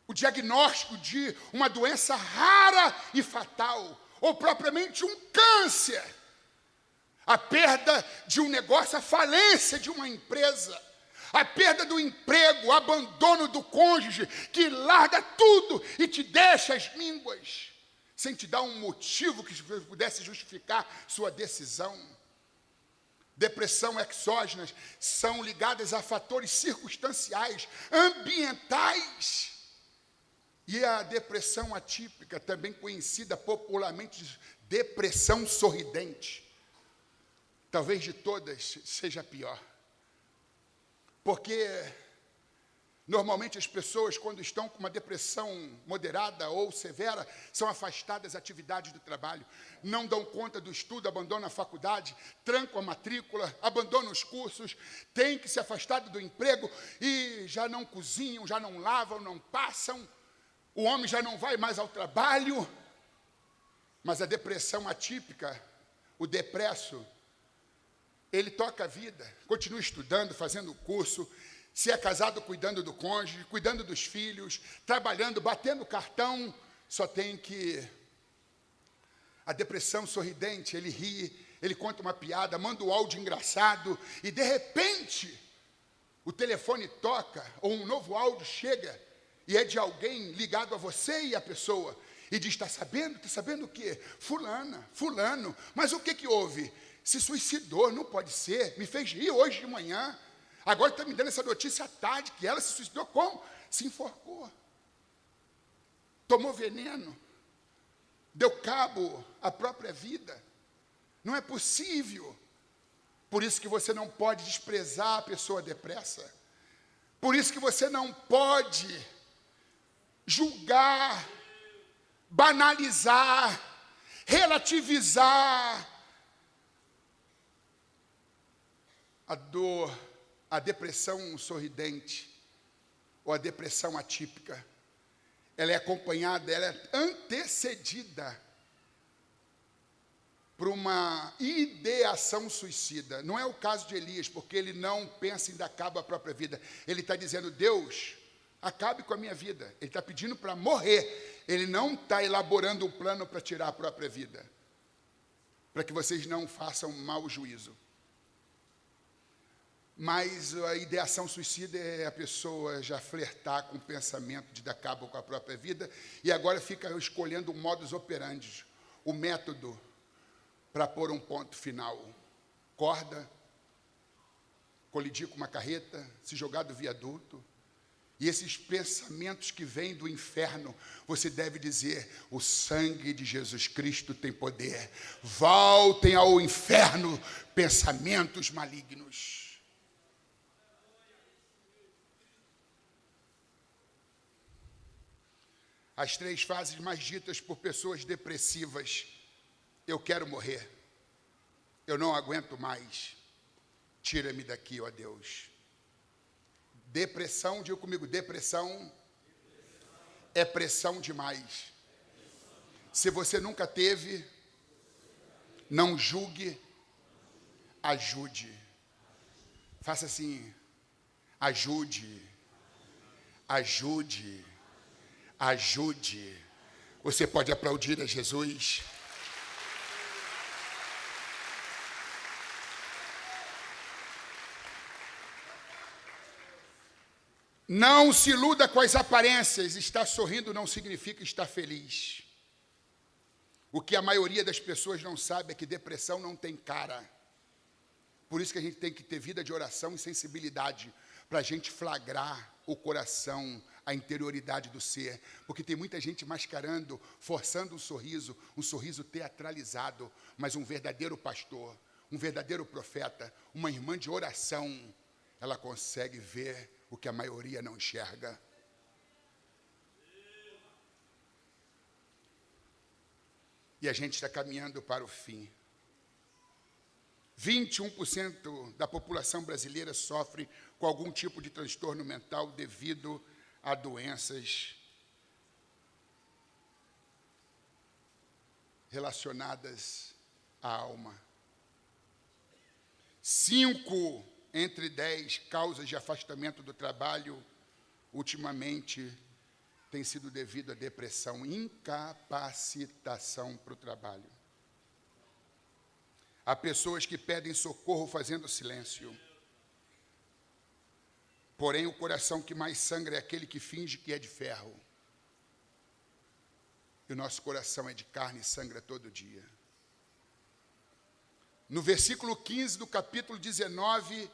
O diagnóstico de uma doença rara e fatal, ou propriamente um câncer, a perda de um negócio, a falência de uma empresa, a perda do emprego, o abandono do cônjuge, que larga tudo e te deixa às mínguas, sem te dar um motivo que pudesse justificar sua decisão. Depressão exógenas são ligadas a fatores circunstanciais, ambientais. E a depressão atípica, também conhecida popularmente de depressão sorridente, talvez de todas seja a pior. Porque normalmente as pessoas, quando estão com uma depressão moderada ou severa, são afastadas das atividades do trabalho, não dão conta do estudo, abandonam a faculdade, trancam a matrícula, abandonam os cursos, têm que se afastar do emprego e já não cozinham, já não lavam, não passam. O homem já não vai mais ao trabalho, mas a depressão atípica, o depresso, ele toca a vida, continua estudando, fazendo curso, se é casado, cuidando do cônjuge, cuidando dos filhos, trabalhando, batendo cartão, só tem que... A depressão sorridente, ele ri, ele conta uma piada, manda um áudio engraçado, e de repente, o telefone toca, ou um novo áudio chega, e é de alguém ligado a você e a pessoa, e diz, está sabendo o quê? Fulano, mas o que houve? Se suicidou, não pode ser, me fez rir hoje de manhã, agora está me dando essa notícia à tarde, que ela se suicidou como? Se enforcou, tomou veneno, deu cabo à própria vida. Não é possível. Por isso que você não pode desprezar a pessoa depressa, por isso que você não pode julgar, banalizar, relativizar a dor a depressão sorridente, ou a depressão atípica, ela é acompanhada, ela é antecedida por uma ideação suicida. Não é o caso de Elias, porque ele não pensa em dar cabo à própria vida. Ele está dizendo, Deus, acabe com a minha vida. Ele está pedindo para morrer. Ele não está elaborando um plano para tirar a própria vida, para que vocês não façam mau juízo. Mas a ideação suicida é a pessoa já flertar com o pensamento de dar cabo com a própria vida e agora fica escolhendo o modus operandi, o método para pôr um ponto final. Corda, colidir com uma carreta, se jogar do viaduto. E esses pensamentos que vêm do inferno, você deve dizer, o sangue de Jesus Cristo tem poder. Voltem ao inferno, pensamentos malignos. As 3 fases mais ditas por pessoas depressivas. Eu quero morrer. Eu não aguento mais. Tira-me daqui, ó Deus. Depressão, diga comigo, depressão é pressão demais. Se você nunca teve, não julgue, ajude. Faça assim, ajude, ajude, ajude. Você pode aplaudir a Jesus. Não se iluda com as aparências. Estar sorrindo não significa estar feliz. O que a maioria das pessoas não sabe é que depressão não tem cara. Por isso que a gente tem que ter vida de oração e sensibilidade, para a gente flagrar o coração, a interioridade do ser. Porque tem muita gente mascarando, forçando um sorriso teatralizado, mas um verdadeiro pastor, um verdadeiro profeta, uma irmã de oração, ela consegue ver o que a maioria não enxerga. E a gente está caminhando para o fim. 21% da população brasileira sofre com algum tipo de transtorno mental devido a doenças relacionadas à alma. 5 entre 10 causas de afastamento do trabalho, ultimamente, tem sido devido à depressão, incapacitação para o trabalho. Há pessoas que pedem socorro fazendo silêncio. Porém, o coração que mais sangra é aquele que finge que é de ferro. E o nosso coração é de carne e sangra todo dia. No versículo 15 do capítulo 19,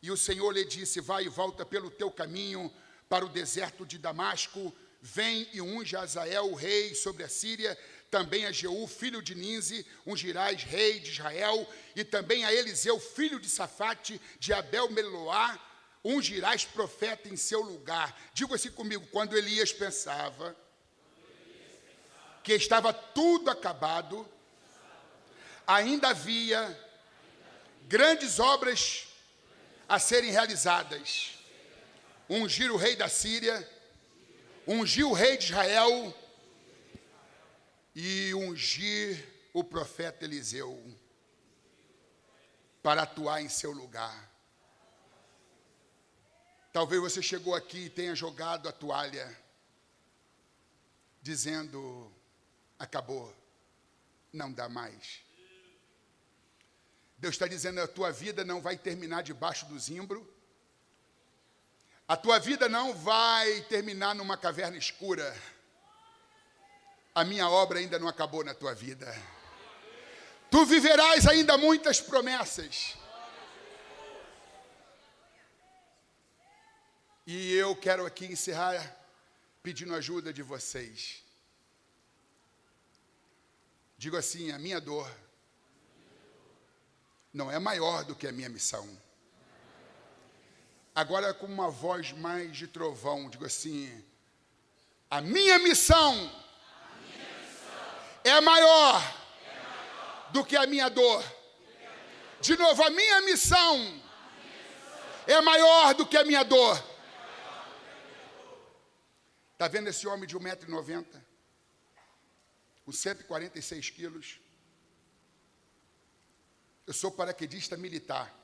e o Senhor lhe disse, vai e volta pelo teu caminho para o deserto de Damasco, vem e unge a Azael, rei sobre a Síria, também a Jeú, filho de Ninzi, ungirás rei de Israel, e também a Eliseu, filho de Safate, de Abel-Meloá, ungirás profeta em seu lugar. Diga assim comigo, quando Elias pensava que estava tudo acabado, ainda havia grandes obras a serem realizadas. Ungir o rei da Síria, ungir o rei de Israel e ungir o profeta Eliseu para atuar em seu lugar. Talvez você chegou aqui e tenha jogado a toalha, dizendo, acabou, não dá mais. Deus está dizendo, a tua vida não vai terminar debaixo do zimbro, a tua vida não vai terminar numa caverna escura, a minha obra ainda não acabou na tua vida. Tu viverás ainda muitas promessas. E eu quero aqui encerrar pedindo ajuda de vocês. Digo assim, a minha dor não é maior do que a minha missão. Agora com uma voz mais de trovão, digo assim, a minha missão é maior do que a minha dor. De novo, a minha missão é maior do que a minha dor. Está vendo esse homem de 1,90 m? Com 146 quilos? Eu sou paraquedista militar.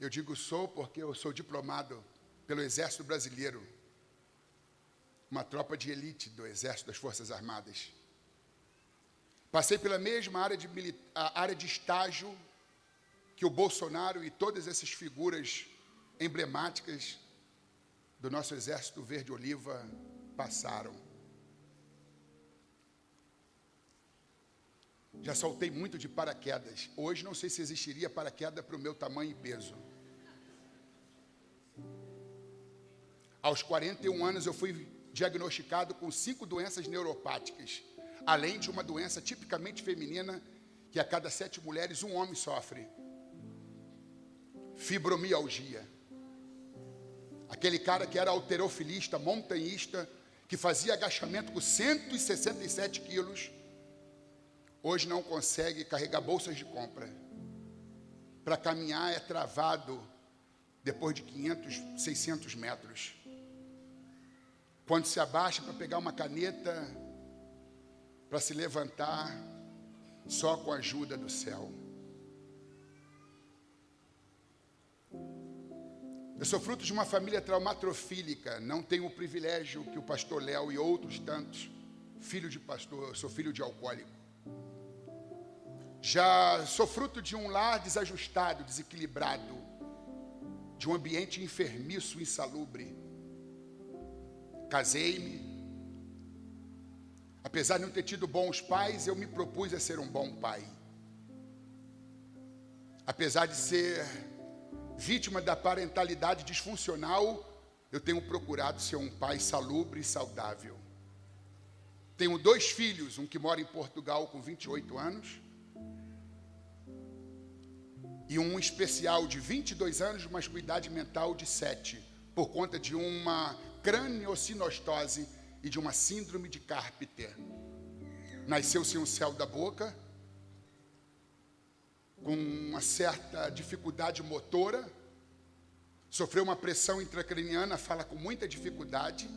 Eu digo sou porque eu sou diplomado pelo Exército Brasileiro, uma tropa de elite do Exército das Forças Armadas. Passei pela mesma área de estágio que o Bolsonaro e todas essas figuras emblemáticas do nosso Exército Verde-Oliva passaram. Já saltei muito de paraquedas. Hoje não sei se existiria paraquedas para o meu tamanho e peso. Aos 41 anos eu fui diagnosticado com 5 doenças neuropáticas, além de uma doença tipicamente feminina que a cada 7 mulheres um homem sofre. Fibromialgia. Aquele cara que era halterofilista, montanhista, que fazia agachamento com 167 quilos, hoje não consegue carregar bolsas de compra. Para caminhar é travado depois de 500, 600 metros. Quando se abaixa para pegar uma caneta, para se levantar, só com a ajuda do céu. Eu sou fruto de uma família traumatrofílica, não tenho o privilégio que o pastor Léo e outros tantos, filho de pastor, eu sou filho de alcoólico. Já sou fruto de um lar desajustado, desequilibrado, de um ambiente enfermiço, insalubre. Casei-me. Apesar de não ter tido bons pais, eu me propus a ser um bom pai. Apesar de ser vítima da parentalidade disfuncional, eu tenho procurado ser um pai salubre e saudável. Tenho 2 filhos, um que mora em Portugal com 28 anos, e um especial de 22 anos, mas com idade mental de 7, por conta de uma craniosinostose e de uma síndrome de Carpenter. Nasceu sem um céu da boca, com uma certa dificuldade motora, sofreu uma pressão intracraniana, fala com muita dificuldade,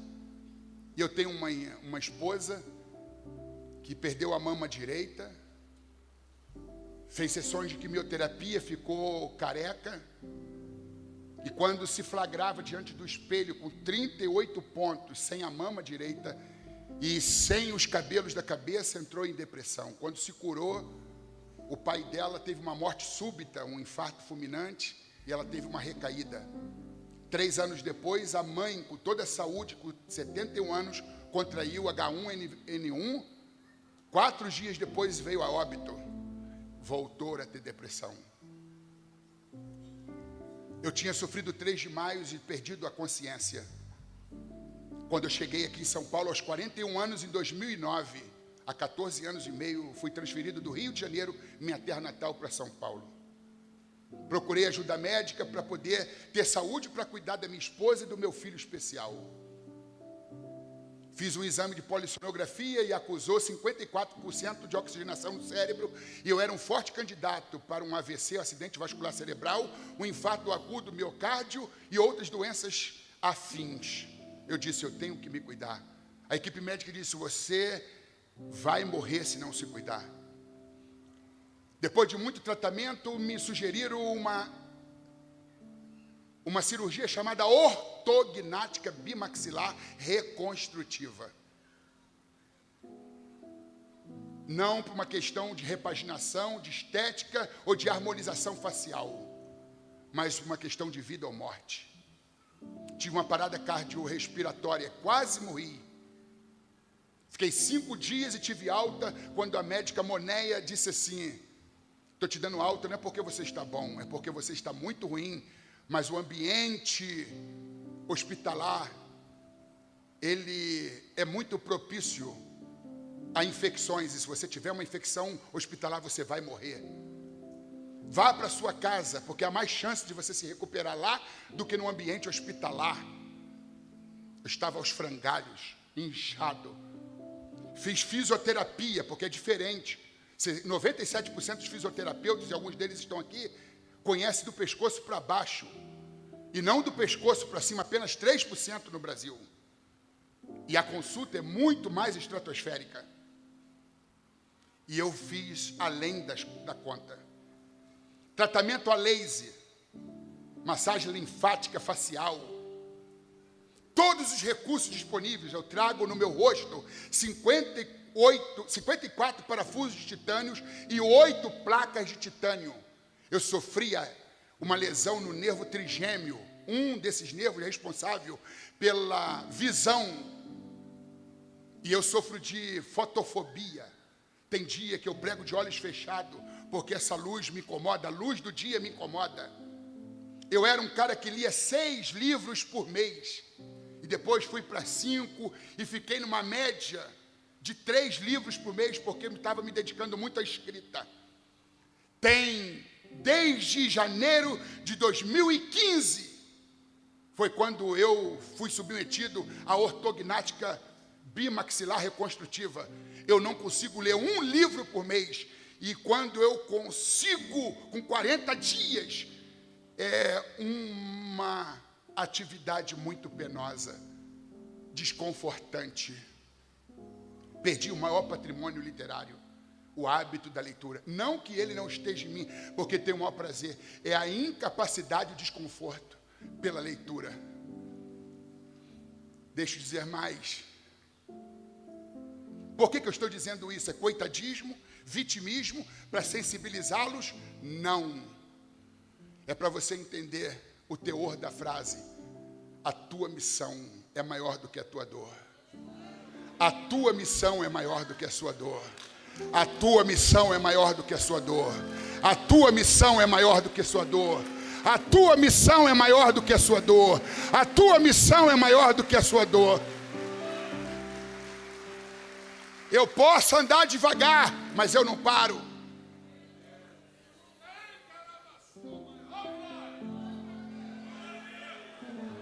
e eu tenho uma esposa que perdeu a mama direita, fez sessões de quimioterapia, ficou careca, e quando se flagrava diante do espelho com 38 pontos, sem a mama direita e sem os cabelos da cabeça, entrou em depressão. Quando se curou, o pai dela teve uma morte súbita, um infarto fulminante, e ela teve uma recaída. 3 anos depois, a mãe, com toda a saúde, com 71 anos, contraiu H1N1. 4 dias depois veio a óbito. Voltou a ter depressão. Eu tinha sofrido 3 desmaios e perdido a consciência. Quando eu cheguei aqui em São Paulo, aos 41 anos, em 2009, há 14 anos e meio, fui transferido do Rio de Janeiro, minha terra natal, para São Paulo. Procurei ajuda médica para poder ter saúde para cuidar da minha esposa e do meu filho especial. Fiz um exame de polissonografia e acusou 54% de oxigenação no cérebro, e eu era um forte candidato para um AVC, acidente vascular cerebral, um infarto agudo do miocárdio e outras doenças afins. Eu disse, eu tenho que me cuidar. A equipe médica disse, você vai morrer se não se cuidar. Depois de muito tratamento, me sugeriram uma cirurgia chamada ortognática bimaxilar reconstrutiva. Não por uma questão de repaginação, de estética ou de harmonização facial, mas por uma questão de vida ou morte. Tive uma parada cardiorrespiratória, quase morri. Fiquei 5 dias e tive alta quando a médica Moneia disse assim, estou te dando alta não é porque você está bom, é porque você está muito ruim, mas o ambiente hospitalar, ele é muito propício a infecções, e se você tiver uma infecção hospitalar, você vai morrer. Vá para a sua casa, porque há mais chance de você se recuperar lá do que no ambiente hospitalar. Eu estava aos frangalhos, inchado. Fiz fisioterapia, porque é diferente. 97% dos fisioterapeutas, e alguns deles estão aqui, conhece do pescoço para baixo, e não do pescoço para cima, apenas 3% no Brasil. E a consulta é muito mais estratosférica. E eu fiz além da conta. Tratamento a laser, massagem linfática facial, todos os recursos disponíveis. Eu trago no meu rosto 54 parafusos de titânio e 8 placas de titânio. Eu sofria uma lesão no nervo trigêmeo. Um desses nervos é responsável pela visão. E eu sofro de fotofobia. Tem dia que eu prego de olhos fechados, porque essa luz me incomoda, a luz do dia me incomoda. Eu era um cara que lia 6 livros por mês. E depois fui para 5 e fiquei numa média de 3 livros por mês, porque eu estava me dedicando muito à escrita. Desde janeiro de 2015, foi quando eu fui submetido à ortognática bimaxilar reconstrutiva. Eu não consigo ler um livro por mês. E quando eu consigo, com 40 dias, é uma atividade muito penosa, desconfortante. Perdi o maior patrimônio literário, o hábito da leitura. Não que ele não esteja em mim, porque tenho o maior prazer. É a incapacidade e o desconforto pela leitura. Deixa eu dizer mais. Por que eu estou dizendo isso? É coitadismo, vitimismo, para sensibilizá-los? Não. É para você entender o teor da frase. A tua missão é maior do que a tua dor. A tua missão é maior do que a sua dor. A tua missão é maior do que a sua dor. A tua missão é maior do que a sua dor. A tua missão é maior do que a sua dor. A tua missão é maior do que a sua dor. Eu posso andar devagar, mas eu não paro.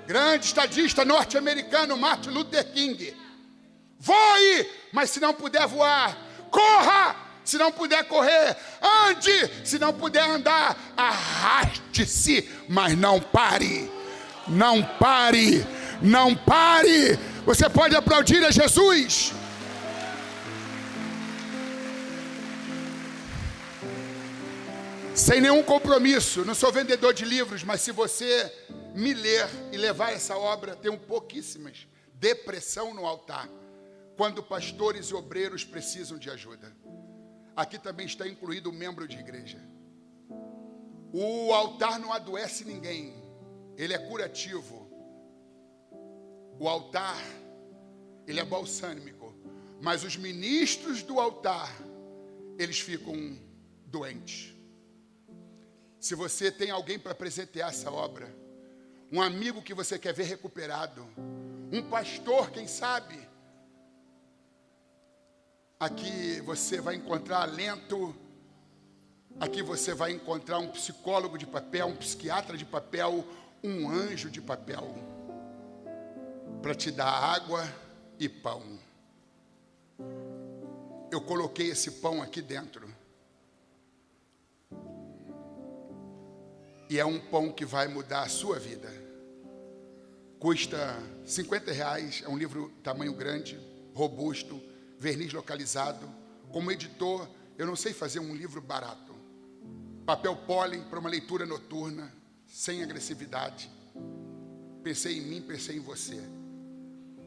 Grande estadista norte-americano Martin Luther King. Voe, mas se não puder voar, corra, se não puder correr, ande, se não puder andar, arraste-se, mas não pare, não pare, não pare. Você pode aplaudir a Jesus. Sem nenhum compromisso, não sou vendedor de livros, mas se você me ler e levar essa obra, tenho pouquíssimas. Depressão no altar, quando pastores e obreiros precisam de ajuda. Aqui também está incluído o membro de igreja. O altar não adoece ninguém, ele é curativo. O altar, ele é balsâmico, mas os ministros do altar, eles ficam doentes. Se você tem alguém para presentear essa obra, um amigo que você quer ver recuperado, um pastor, quem sabe, aqui você vai encontrar alento, aqui você vai encontrar um psicólogo de papel, um psiquiatra de papel, um anjo de papel, para te dar água e pão. Eu coloquei esse pão aqui dentro. E é um pão que vai mudar a sua vida. Custa R$50, é um livro tamanho grande, robusto, verniz localizado. Como editor, eu não sei fazer um livro barato. Papel pólen para uma leitura noturna, sem agressividade. Pensei em mim, pensei em você.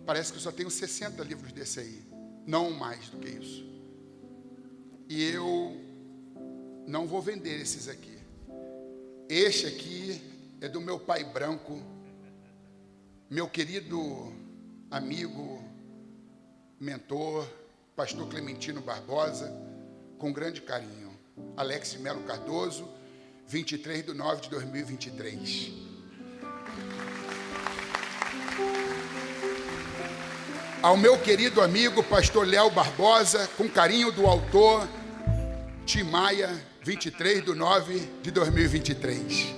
Parece que eu só tenho 60 livros desse aí, não mais do que isso. E eu não vou vender esses aqui. Este aqui é do meu pai branco, meu querido amigo, mentor, pastor Clementino Barbosa, com grande carinho. Alex Melo Cardoso, 23/9/2023. Ao meu querido amigo, pastor Léo Barbosa, com carinho do autor, Tim Maia, 23/9/2023.